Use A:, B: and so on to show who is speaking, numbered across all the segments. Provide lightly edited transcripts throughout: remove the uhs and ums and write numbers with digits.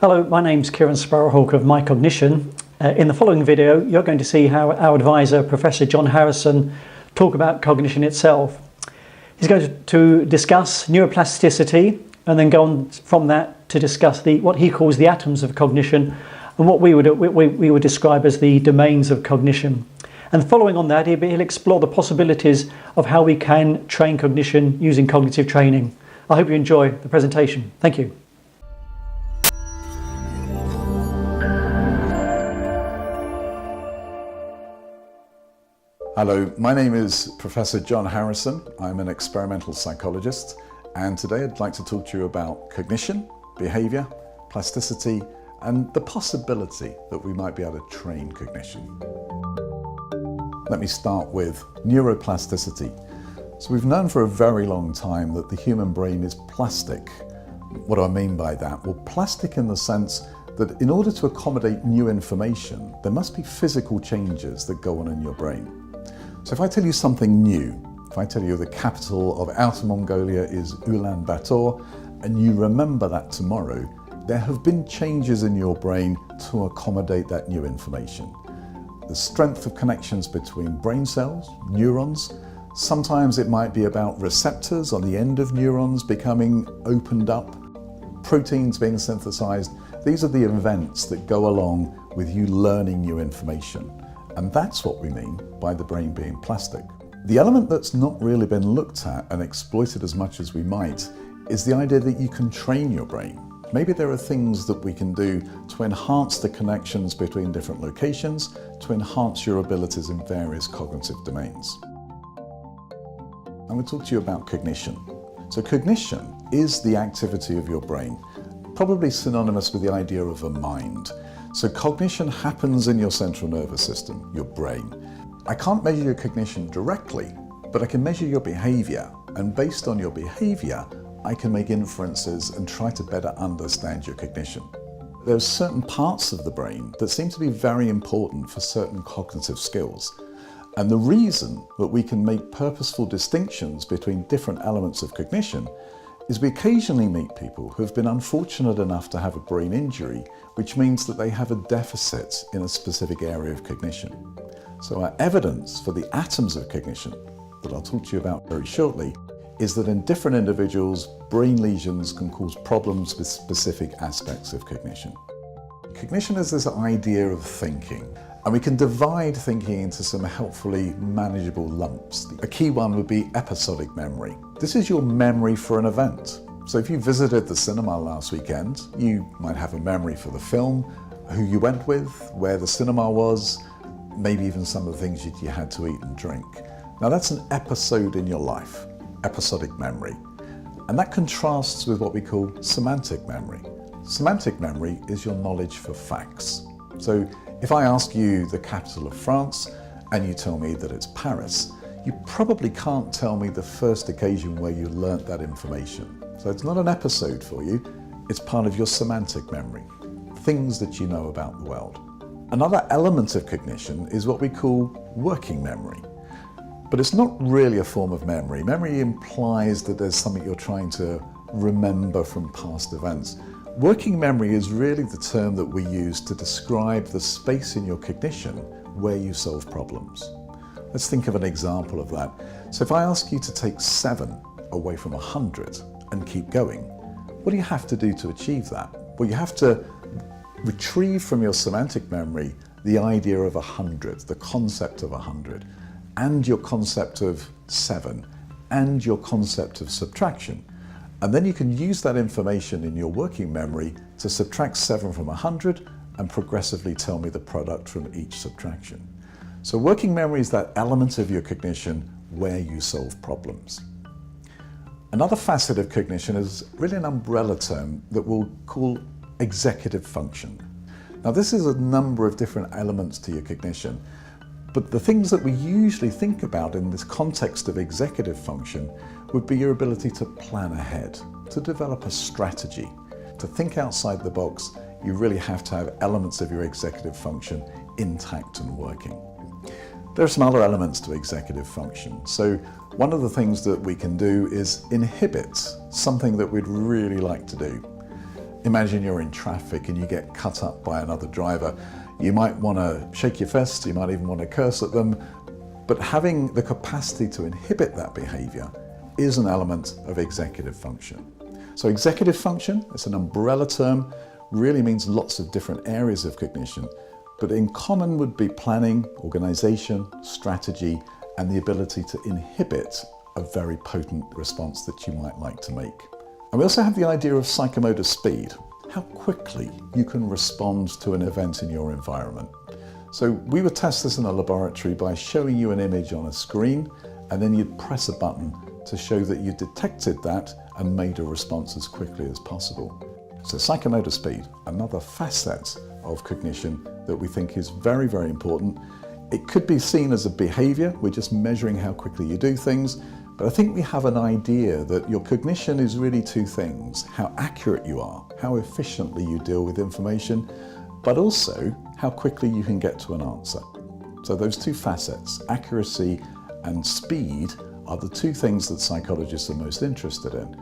A: Hello, my name's Kieran Sparrowhawk of MyCognition. In the following video, you're going to see how our advisor, Professor John Harrison, talk about cognition itself. He's going to discuss neuroplasticity and then go on from that to discuss what he calls the atoms of cognition and what we would describe as the domains of cognition. And following on that, he'll explore the possibilities of how we can train cognition using cognitive training. I hope you enjoy the presentation. Thank you.
B: Hello, my name is Professor John Harrison. I'm an experimental psychologist, and today I'd like to talk to you about cognition, behavior, plasticity, and the possibility that we might be able to train cognition. Let me start with neuroplasticity. So we've known for a very long time that the human brain is plastic. What do I mean by that? Well, plastic in the sense that in order to accommodate new information, there must be physical changes that go on in your brain. So if I tell you something new, if I tell you the capital of Outer Mongolia is Ulaanbaatar, and you remember that tomorrow, there have been changes in your brain to accommodate that new information. The strength of connections between brain cells, neurons, sometimes it might be about receptors on the end of neurons becoming opened up, proteins being synthesized. These are the events that go along with you learning new information. And that's what we mean by the brain being plastic. The element that's not really been looked at and exploited as much as we might is the idea that you can train your brain. Maybe there are things that we can do to enhance the connections between different locations, to enhance your abilities in various cognitive domains. I'm going to talk to you about cognition. So cognition is the activity of your brain, probably synonymous with the idea of a mind. So cognition happens in your central nervous system, your brain. I can't measure your cognition directly, but I can measure your behavior. And based on your behavior, I can make inferences and try to better understand your cognition. There are certain parts of the brain that seem to be very important for certain cognitive skills. And the reason that we can make purposeful distinctions between different elements of cognition is we occasionally meet people who have been unfortunate enough to have a brain injury, which means that they have a deficit in a specific area of cognition. So our evidence for the atoms of cognition, that I'll talk to you about very shortly, is that in different individuals, brain lesions can cause problems with specific aspects of cognition. Cognition is this idea of thinking, and we can divide thinking into some helpfully manageable lumps. A key one would be episodic memory. This is your memory for an event. So if you visited the cinema last weekend, you might have a memory for the film, who you went with, where the cinema was, maybe even some of the things you had to eat and drink. Now that's an episode in your life, episodic memory. And that contrasts with what we call semantic memory. Semantic memory is your knowledge for facts. So if I ask you the capital of France and you tell me that it's Paris, you probably can't tell me the first occasion where you learnt that information. So it's not an episode for you, it's part of your semantic memory, things that you know about the world. Another element of cognition is what we call working memory. But it's not really a form of memory. Memory implies that there's something you're trying to remember from past events. Working memory is really the term that we use to describe the space in your cognition where you solve problems. Let's think of an example of that. So if I ask you to take 7 away from 100 and keep going, what do you have to do to achieve that? Well, you have to retrieve from your semantic memory the idea of 100, the concept of 100, and your concept of 7, and your concept of subtraction. And then you can use that information in your working memory to subtract 7 from 100 and progressively tell me the product from each subtraction. So working memory is that element of your cognition where you solve problems. Another facet of cognition is really an umbrella term that we'll call executive function. Now this is a number of different elements to your cognition, but the things that we usually think about in this context of executive function would be your ability to plan ahead, to develop a strategy. To think outside the box, you really have to have elements of your executive function intact and working. There are some other elements to executive function. So one of the things that we can do is inhibit something that we'd really like to do. imagine you're in traffic and you get cut up by another driver. You might want to shake your fist, you might even want to curse at them, but having the capacity to inhibit that behavior is an element of executive function. So executive function, it's an umbrella term, really means lots of different areas of cognition, but in common would be planning, organization, strategy, and the ability to inhibit a very potent response that you might like to make. And we also have the idea of psychomotor speed, how quickly you can respond to an event in your environment. So we would test this in a laboratory by showing you an image on a screen, and then you'd press a button to show that you detected that and made a response as quickly as possible. So psychomotor speed, another facet of cognition that we think is very, very important. It could be seen as a behavior, we're just measuring how quickly you do things, but I think we have an idea that your cognition is really two things: how accurate you are, how efficiently you deal with information, but also how quickly you can get to an answer. So those two facets, accuracy and speed, are the two things that psychologists are most interested in.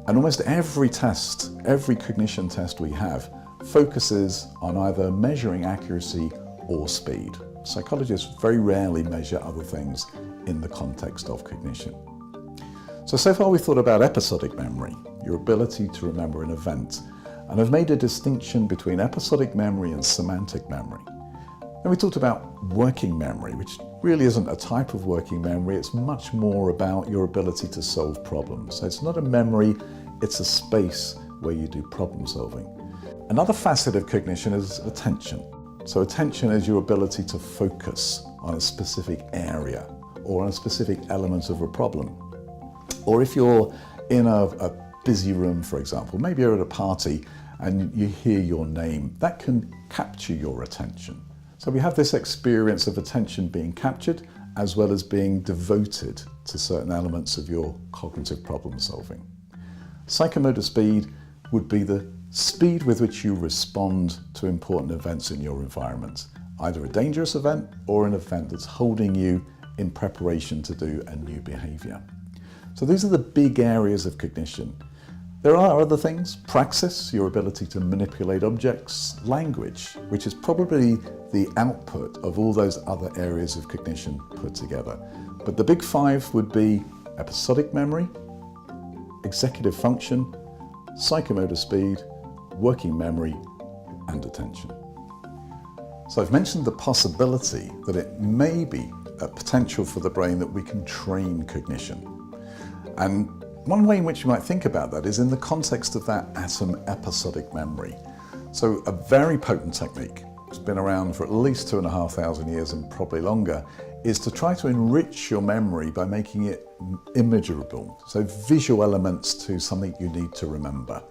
B: And almost every test, every cognition test we have, focuses on either measuring accuracy or speed. Psychologists very rarely measure other things in the context of cognition. So far we've thought about episodic memory, your ability to remember an event, and I've made a distinction between episodic memory and semantic memory. Then we talked about working memory, which really isn't a type of working memory, it's much more about your ability to solve problems. So it's not a memory, it's a space where you do problem solving. Another facet of cognition is attention. So attention is your ability to focus on a specific area or on a specific element of a problem. Or if you're in a busy room, for example, maybe you're at a party and you hear your name, that can capture your attention. So we have this experience of attention being captured as well as being devoted to certain elements of your cognitive problem solving. Psychomotor speed would be the speed with which you respond to important events in your environment, either a dangerous event or an event that's holding you in preparation to do a new behavior. So these are the big areas of cognition. There are other things: praxis, your ability to manipulate objects; language, which is probably the output of all those other areas of cognition put together. But the big five would be episodic memory, executive function, psychomotor speed, working memory, and attention. So I've mentioned the possibility that it may be a potential for the brain that we can train cognition. And one way in which you might think about that is in the context of that atom episodic memory. So a very potent technique, it's been around for at least 2,500 years and probably longer, is to try to enrich your memory by making it imageable, so visual elements to something you need to remember.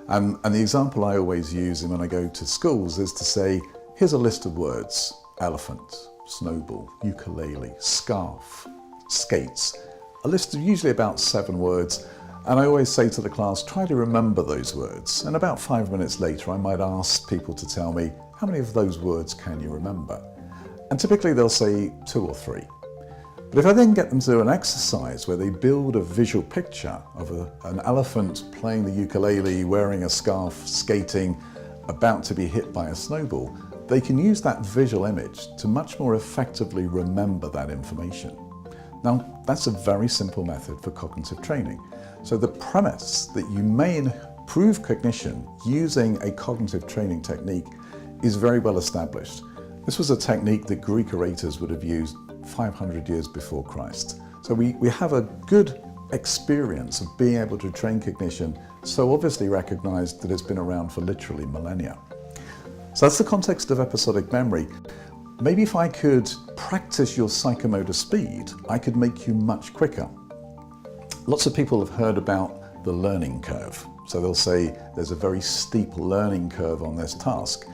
B: And the example I always use when I go to schools is to say, here's a list of words: elephant, snowball, ukulele, scarf, skates. A list of usually about 7 words, and I always say to the class, try to remember those words. And about 5 minutes later, I might ask people to tell me, how many of those words can you remember? And typically they'll say 2 or 3. But if I then get them to do an exercise where they build a visual picture of an elephant playing the ukulele, wearing a scarf, skating, about to be hit by a snowball, they can use that visual image to much more effectively remember that information. Now, that's a very simple method for cognitive training. So the premise that you may improve cognition using a cognitive training technique is very well established. This was a technique that Greek orators would have used 500 years before Christ. So we have a good experience of being able to train cognition, so obviously recognized that it's been around for literally millennia. So that's the context of episodic memory. Maybe if I could practice your psychomotor speed, I could make you much quicker. Lots of people have heard about the learning curve. So they'll say there's a very steep learning curve on this task.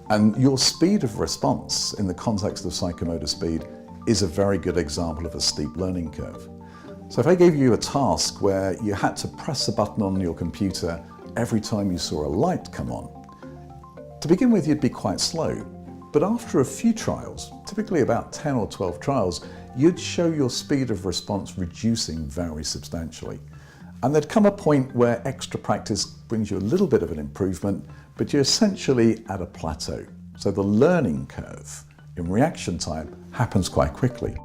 B: And your speed of response in the context of psychomotor speed is a very good example of a steep learning curve. So if I gave you a task where you had to press a button on your computer every time you saw a light come on, to begin with you'd be quite slow. But after a few trials, typically about 10 or 12 trials, you'd show your speed of response reducing very substantially. And there'd come a point where extra practice brings you a little bit of an improvement, but you're essentially at a plateau. So the learning curve in reaction time happens quite quickly.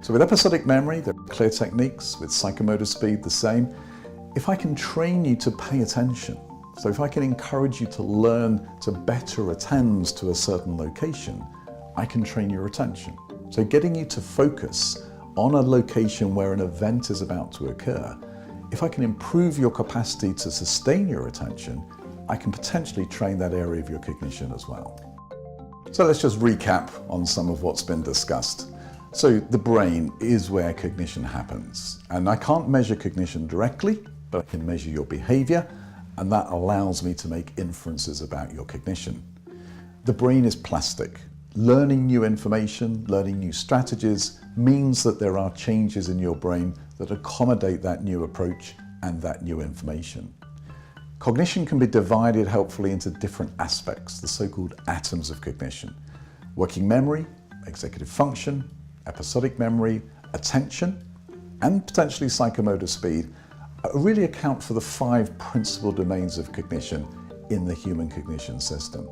B: So with episodic memory, there are clear techniques. With psychomotor speed, the same. If I can train you to pay attention, so if I can encourage you to learn to better attend to a certain location, I can train your attention. So getting you to focus on a location where an event is about to occur, if I can improve your capacity to sustain your attention, I can potentially train that area of your cognition as well. So let's just recap on some of what's been discussed. So the brain is where cognition happens. And I can't measure cognition directly, but I can measure your behavior, and that allows me to make inferences about your cognition. The brain is plastic. Learning new information, learning new strategies means that there are changes in your brain that accommodate that new approach and that new information. Cognition can be divided helpfully into different aspects, the so-called atoms of cognition. Working memory, executive function, episodic memory, attention, and potentially psychomotor speed really account for the 5 principal domains of cognition in the human cognition system.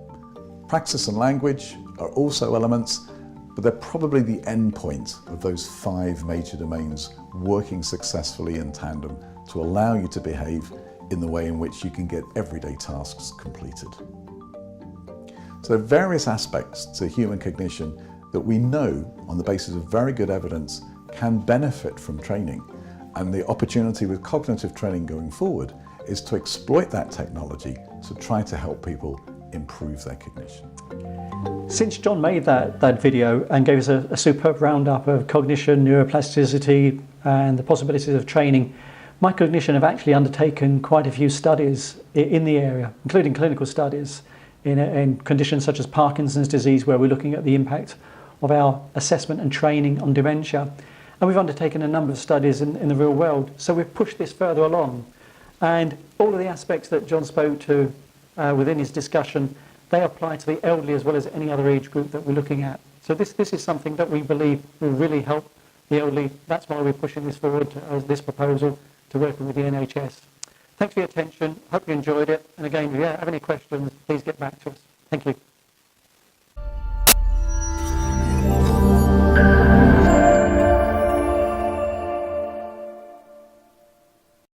B: Praxis and language are also elements, but they're probably the end point of those 5 major domains working successfully in tandem to allow you to behave in the way in which you can get everyday tasks completed. So there are various aspects to human cognition that we know on the basis of very good evidence can benefit from training. And the opportunity with cognitive training going forward is to exploit that technology to try to help people improve their cognition.
A: Since John made that video and gave us a superb roundup of cognition, neuroplasticity and the possibilities of training, MyCognition have actually undertaken quite a few studies in the area, including clinical studies in conditions such as Parkinson's disease, where we're looking at the impact of our assessment and training on dementia. And we've undertaken a number of studies in the real world. So we've pushed this further along. And all of the aspects that John spoke to within his discussion, they apply to the elderly as well as any other age group that we're looking at. So this is something that we believe will really help the elderly. That's why we're pushing this forward as this proposal to working with the NHS. Thanks for your attention. Hope you enjoyed it. And again, if you have any questions, please get back to us. Thank you.